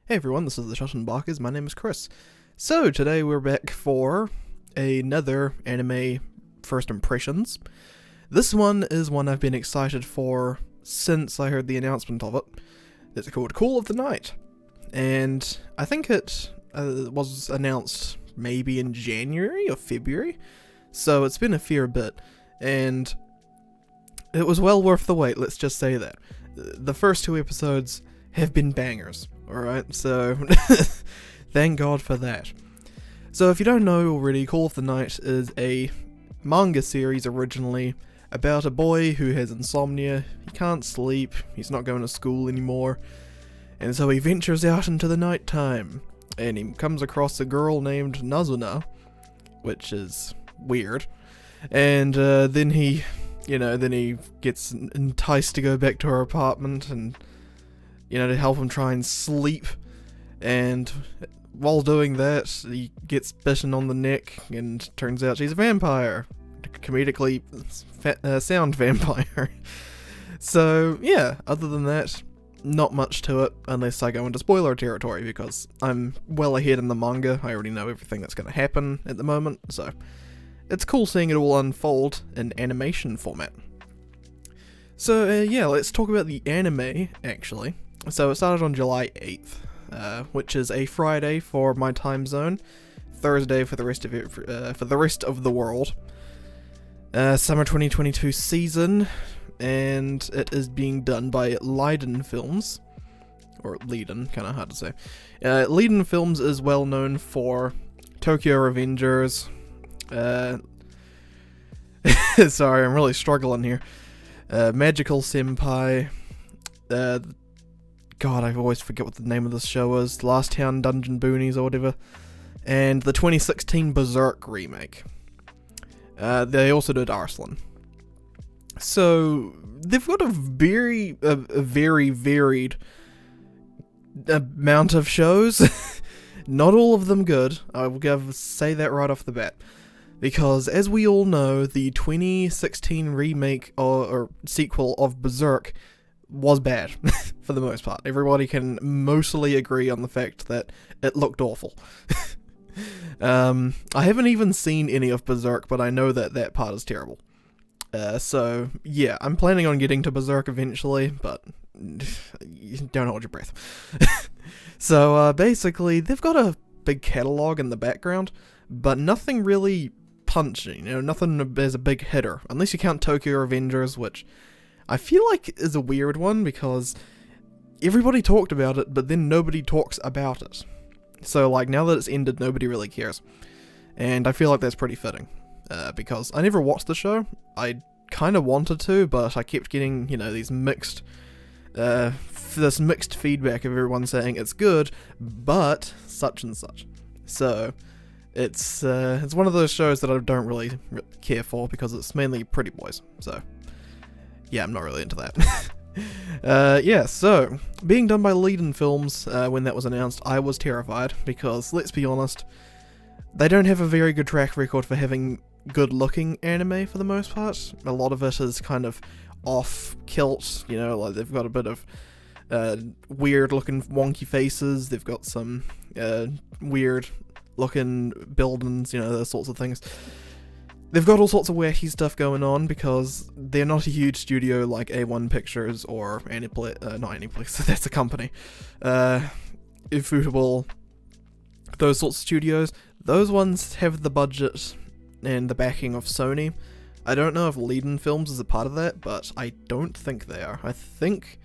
Hey everyone, this is the ShutInBakas. My name is Chris. So today we're back for another anime first impressions. This one is one I've been excited for since I heard the announcement of it. It's called Call of the Night, and I think it was announced maybe in January or February, so it's been a fair bit, and it was well worth the wait, let's just say that. The first two episodes have been bangers. Alright, so thank God for that. So if you don't know already, Call of the Night is a manga series originally about a boy who has insomnia, he can't sleep, he's not going to school anymore, and so he ventures out into the night time, and he comes across a girl named Nazuna, which is weird, and then he gets enticed to go back to her apartment and to help him try and sleep, and while doing that, he gets bitten on the neck, and turns out she's a vampire. Comedically sound vampire. So, yeah, other than that, not much to it, unless I go into spoiler territory, because I'm well ahead in the manga, I already know everything that's going to happen at the moment, so it's cool seeing it all unfold in animation format. So, yeah, let's talk about the anime, actually. So it started on July 8th, which is a Friday for my time zone, Thursday for the rest of the world. Summer 2022 season, and it is being done by Leiden Films, or Leiden, kind of hard to say. Leiden Films is well known for Tokyo Revengers. Sorry, I'm really struggling here. Magical Senpai. God, I always forget what the name of this show is. Last Town Dungeon Boonies or whatever. And the 2016 Berserk remake. They also did Arslan. So, they've got a very varied amount of shows. Not all of them good. I will say that right off the bat. Because, as we all know, the 2016 remake or sequel of Berserk was bad, for the most part. Everybody can mostly agree on the fact that it looked awful. I haven't even seen any of Berserk, but I know that part is terrible. So, yeah, I'm planning on getting to Berserk eventually, but don't hold your breath. So, basically, they've got a big catalogue in the background, but nothing really punching, nothing as a big hitter, unless you count Tokyo Revengers, which I feel like is a weird one, because everybody talked about it, but then nobody talks about it. So, like, now that it's ended, nobody really cares. And I feel like that's pretty fitting. Because I never watched the show. I kind of wanted to, but I kept getting, these mixed feedback of everyone saying it's good, but such and such. So, it's one of those shows that I don't really care for, because it's mainly pretty boys, so yeah, I'm not really into that. Yeah, so, being done by Leiden Films, when that was announced, I was terrified, because, let's be honest, they don't have a very good track record for having good-looking anime, for the most part. A lot of it is kind of off-kilt, like they've got a bit of weird-looking wonky faces, they've got some weird-looking buildings, those sorts of things. They've got all sorts of wacky stuff going on, because they're not a huge studio like A1 Pictures or not Aniplex, that's a company. Ufotable, those sorts of studios. Those ones have the budget and the backing of Sony. I don't know if Leiden Films is a part of that, but I don't think they are. I think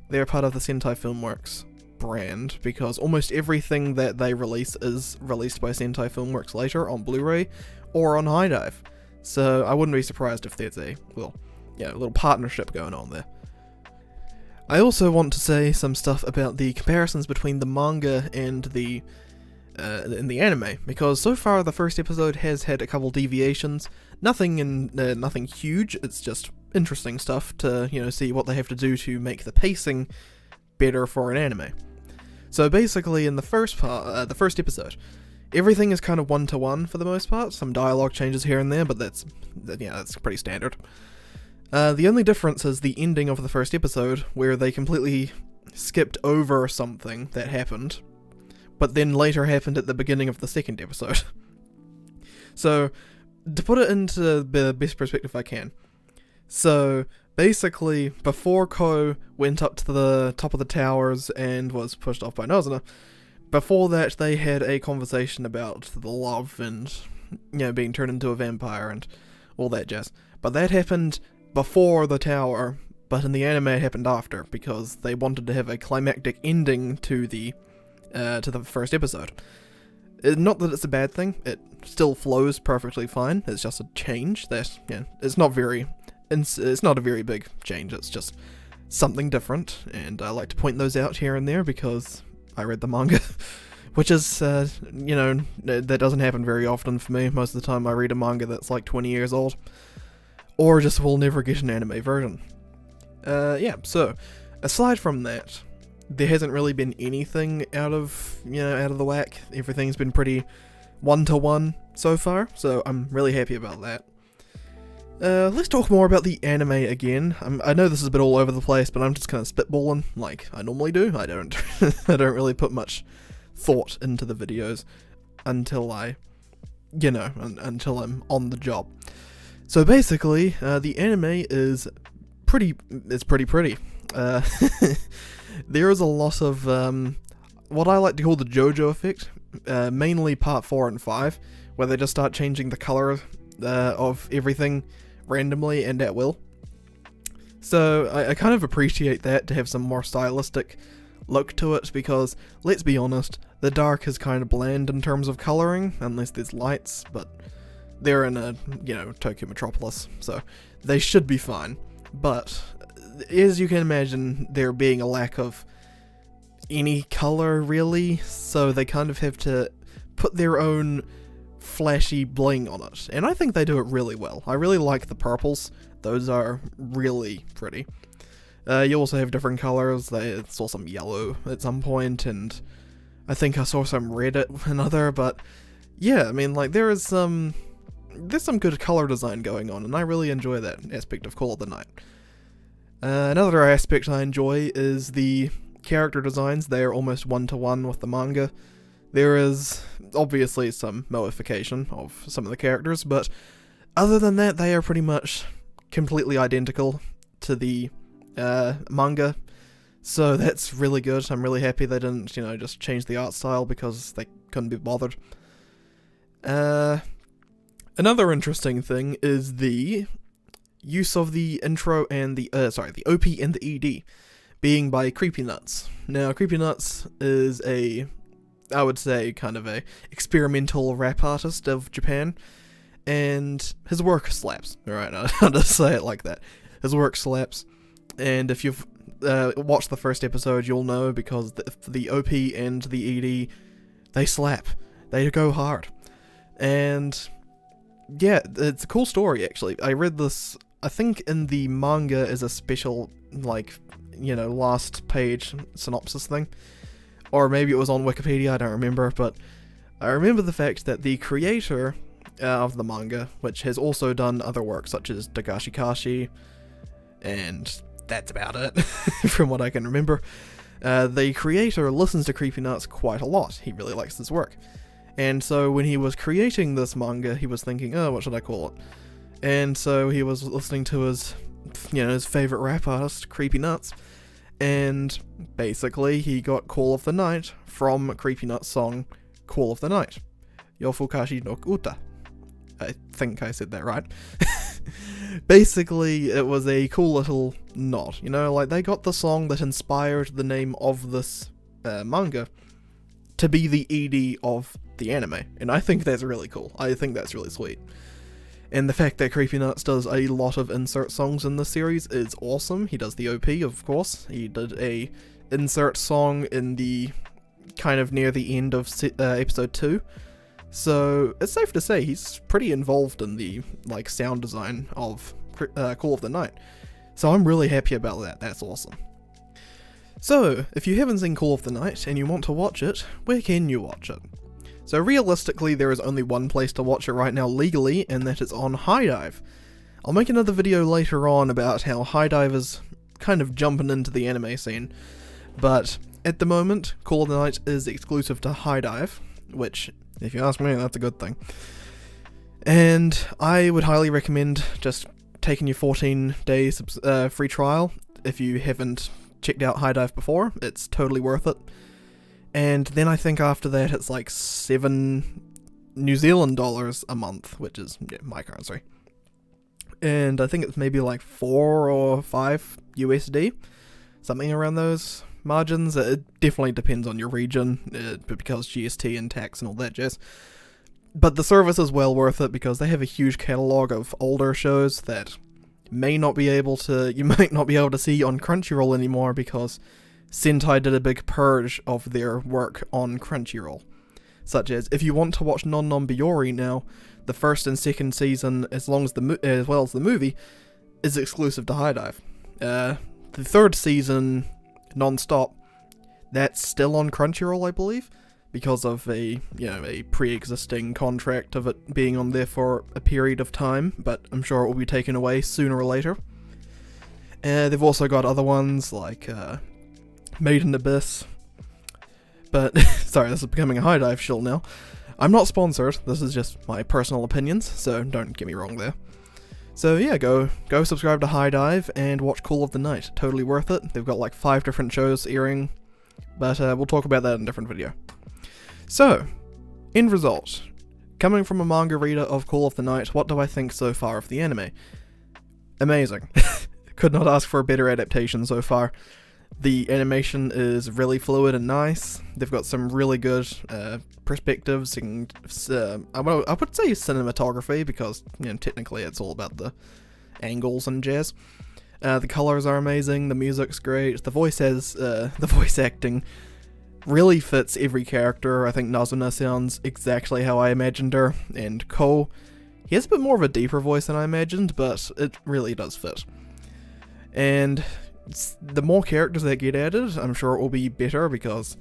they're part of the Sentai Filmworks brand, because almost everything that they release is released by Sentai Filmworks later on Blu-ray or on High Dive. So I wouldn't be surprised if there's a little partnership going on there. I also want to say some stuff about the comparisons between the manga and the anime, because so far the first episode has had a couple deviations. Nothing huge. It's just interesting stuff to see what they have to do to make the pacing better for an anime. So basically, in the first episode, everything is kind of one-to-one for the most part. Some dialogue changes here and there, but that's pretty standard. The only difference is the ending of the first episode, where they completely skipped over something that happened but then later happened at the beginning of the second episode. So, to put it into the best perspective I can. So, basically, before Ko went up to the top of the towers and was pushed off by Nozuna, before that they had a conversation about the love and, being turned into a vampire and all that jazz. But that happened before the tower, but in the anime it happened after, because they wanted to have a climactic ending to the first episode. Not that it's a bad thing, it still flows perfectly fine, it's just a change that, it's not a very big change, it's just something different, and I like to point those out here and there because I read the manga, which is, that doesn't happen very often for me. Most of the time I read a manga that's like 20 years old, or just will never get an anime version. So, aside from that, there hasn't really been anything out of the whack. Everything's been pretty one-to-one so far, so I'm really happy about that. Let's talk more about the anime again. I know this is a bit all over the place, but I'm just kind of spitballing like I normally do. I don't I don't really put much thought into the videos until until I'm on the job. So basically, the anime is pretty. There is a lot of what I like to call the JoJo effect, mainly part 4 and 5, where they just start changing the color of everything randomly and at will. So I kind of appreciate that, to have some more stylistic look to it, because let's be honest, the dark is kind of bland in terms of coloring, unless there's lights, but they're in a, Tokyo metropolis, so they should be fine. But as you can imagine, there being a lack of any color really, so they kind of have to put their own flashy bling on it, and I think they do it really well. I really like the purples, those are really pretty. You also have different colors. I saw some yellow at some point, and I think I saw some red at another, but yeah, I mean, like, there's some good color design going on, and I really enjoy that aspect of Call of the Night. Another aspect I enjoy is the character designs. They are almost one-to-one with the manga. There is obviously some modification of some of the characters, but other than that, they are pretty much completely identical to the manga, so that's really good. I'm really happy they didn't, just change the art style because they couldn't be bothered. Another interesting thing is the use of the intro and the OP and the ED being by CreepyNuts. Now, CreepyNuts is I would say, kind of a experimental rap artist of Japan, and his work slaps. Alright, I'll just say it like that. His work slaps, and if you've watched the first episode, you'll know, because the OP and the ED, they slap. They go hard. And yeah, it's a cool story, actually. I read this, I think in the manga is a special, last page synopsis thing. Or maybe it was on Wikipedia, I don't remember, but I remember the fact that the creator of the manga, which has also done other work such as Dagashi Kashi, and that's about it, from what I can remember, the creator listens to CreepyNuts quite a lot. He really likes his work. And so when he was creating this manga, he was thinking, oh, what should I call it? And so he was listening to his favorite rap artist, CreepyNuts, and basically he got Call of the Night from CreepyNuts' song Call of the Night, Yofukashi no Uta. I think I said that right. Basically, it was a cool little nod, they got the song that inspired the name of this manga to be the ED of the anime, and I think that's really cool. I think that's really sweet. And the fact that CreepyNuts does a lot of insert songs in this series is awesome. He does the OP, of course. He did a insert song in the kind of near the end of episode 2. So it's safe to say he's pretty involved in the sound design of Call of the Night. So I'm really happy about that. That's awesome. So, if you haven't seen Call of the Night and you want to watch it, where can you watch it? So realistically, there is only one place to watch it right now legally, and that is on HiDive. I'll make another video later on about how HiDive is kind of jumping into the anime scene, but at the moment, Call of the Night is exclusive to High Dive, which, if you ask me, that's a good thing. And I would highly recommend just taking your 14 days free trial if you haven't checked out High Dive before. It's totally worth it. And then I think after that it's like $7 New Zealand dollars a month, which is my currency. And I think it's maybe like 4 or 5 USD, something around those margins. It definitely depends on your region, because GST and tax and all that jazz. But the service is well worth it because they have a huge catalogue of older shows that you might not be able to see on Crunchyroll anymore because Sentai did a big purge of their work on Crunchyroll. Such as, if you want to watch Non Non Biyori now, the first and second season, as well as the movie, is exclusive to High Dive. The third season, non-stop, that's still on Crunchyroll, I believe, because of a pre-existing contract of it being on there for a period of time, but I'm sure it will be taken away sooner or later. They've also got other ones like Made in Abyss, but sorry, this is becoming a High Dive shill now. I'm not sponsored, this is just my personal opinions, so don't get me wrong there. So yeah, go subscribe to High Dive and watch Call of the Night, totally worth it. They've got like 5 different shows airing, but we'll talk about that in a different video. So, end result. Coming from a manga reader of Call of the Night, what do I think so far of the anime? Amazing. Could not ask for a better adaptation so far. The animation is really fluid and nice. They've got some really good perspectives and I would say cinematography, because technically it's all about the angles and jazz. The colors are amazing. The music's great. The voice acting really fits every character. I think Nazuna sounds exactly how I imagined her, and Ko, he has a bit more of a deeper voice than I imagined, but it really does fit. And the more characters that get added, I'm sure it will be better, because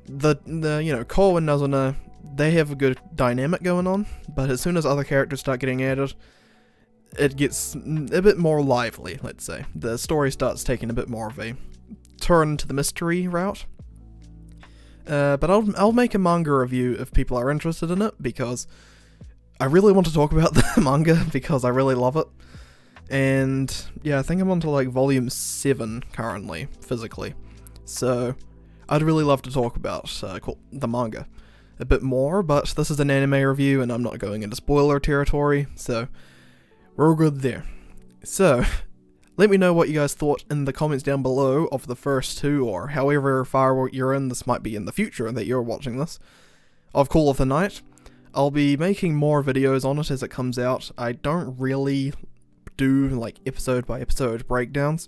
the Ko and Nazuna, they have a good dynamic going on, but as soon as other characters start getting added, it gets a bit more lively, let's say. The story starts taking a bit more of a turn to the mystery route. But I'll make a manga review if people are interested in it, because I really want to talk about the manga because I really love it. And yeah, I think I'm on to like volume 7 currently, physically. So I'd really love to talk about the manga a bit more, but this is an anime review and I'm not going into spoiler territory, so we're all good there. So, let me know what you guys thought in the comments down below of the first 2, or however far you're in. This might be in the future that you're watching this, of Call of the Night. I'll be making more videos on it as it comes out. I don't really do like episode by episode breakdowns.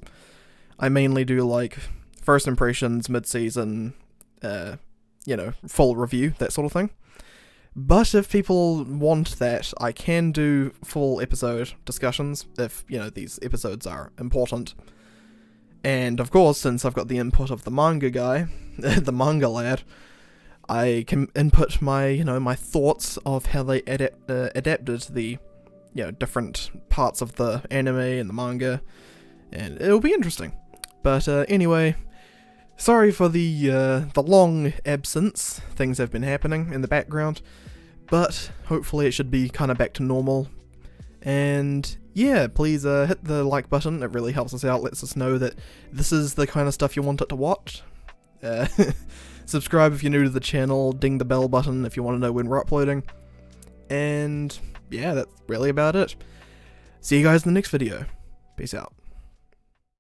I mainly do like first impressions, mid-season, full review, that sort of thing. But if people want that, I can do full episode discussions if, these episodes are important. And of course, since I've got the input of the manga guy, the manga lad, I can input my, my thoughts of how they adapted the, different parts of the anime and the manga, and it'll be interesting. But anyway, sorry for the long absence. Things have been happening in the background, but hopefully it should be kind of back to normal. And yeah, please hit the like button. It really helps us out, lets us know that this is the kind of stuff you want it to watch. Subscribe if you're new to the channel, ding the bell button if you want to know when we're uploading. And yeah, that's really about it. See you guys in the next video. Peace out.